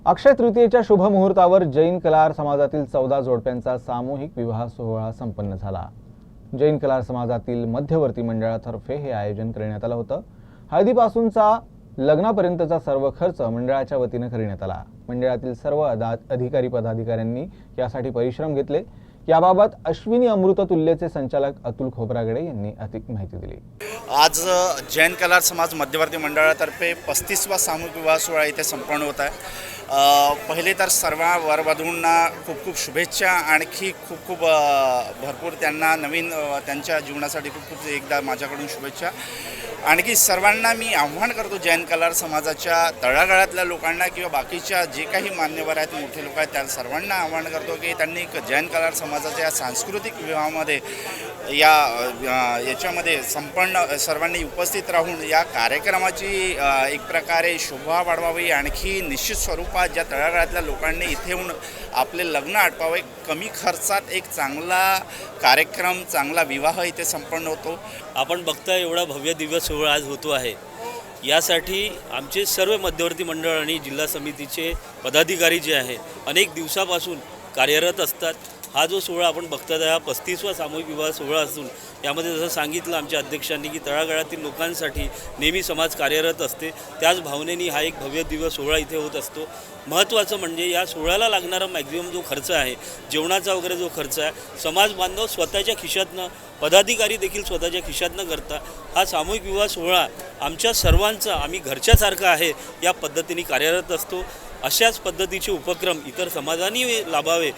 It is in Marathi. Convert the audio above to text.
अक्षय तृतीयेच्या शुभ मुहूर्तावर जैन कलार समाजातील 14 जोडप्यांचा सामूहिक विवाह सोहळा संपन्न झाला। जैन कलार समाजातील मध्यवर्ती मंडळातर्फे हे आयोजन करण्यात आलं होतं। हळदीपासूनचा लग्नापर्यंतचा सर्व खर्च मंडळाच्या वतीने करण्यात आला। मंडळातील सर्व अधिकारी पदाधिकाऱ्यांनी यासाठी परिश्रम घेतले। याबाबत अश्विनी अमृत तुल्यचे संचालक अतुल खोब्रागडे यांनी अधिक माहिती दिली। आज जैन कलार समाज मध्यवर्ती मंडळातर्फे 35वा सामूहिक विवाह सोहळा इथे संपन्न होत आहे। पहिले तर सर्व वरवधूंना खूप खूप शुभेच्छा, आणखी खूप खूप भरपूर त्यांना नवीन त्यांच्या जीवनासाठी खूप खूप एकदा माझ्याकडून शुभेच्छा। आणखी सर्वांना मी आव्हान करतो, जैन कलार समाजाच्या तळागाळातल्या लोकांना किंवा बाकीच्या जे काही मान्यवर आहेत, मोठे लोक आहेत, त्या सर्वांना आव्हान करतो की त्यांनी जैन कलार समाजाच्या या सांस्कृतिक विवाहामध्ये याच्यामध्ये संपन्न सर्वांनी उपस्थित राहून या कार्यक्रमाची एक प्रकारे शोभा वाढवावी। आणखी निश्चित स्वरूपात ज्या तळागाळातल्या लोकांनी इथे येऊन आपले लग्न आटपावे, कमी खर्चात एक चांगला कार्यक्रम, चांगला विवाह इथे संपन्न होतो। आपण बघताय एवढा भव्य दिवस सोहळा आज होतो आहे। यासाठी आमचे सर्व मध्यवर्ती मंडळ आणि जिल्हा समितीचे पदाधिकारी जे आहे अनेक दिवसापासून कार्यरत असतात। हा जो सोहळा आपण बघतात हा 35वा सामूहिक विवाह सोहळा असून यामध्ये जसं सांगितलं आमच्या अध्यक्षांनी की तळागाळातील लोकांसाठी नेहमी समाज कार्यरत असते, त्याच भावनेने हा एक भव्य दिवस सोहळा इथे होत असतो। महत्त्वाचं म्हणजे या सोहळ्याला लागणारा मॅक्झिमम जो खर्च आहे, जेवणाचा वगैरे जो खर्च आहे, समाज बांधव स्वतःच्या खिशातनं, पदाधिकारी देखील स्वतःच्या खिशातनं करता हा सामूहिक विवाह सोहळा आमच्या सर्वांचा, आम्ही घरच्यासारखा आहे या पद्धतीने कार्यरत असतो। अशाच पद्धतीचे उपक्रम इतर समाजांनी लाभावे।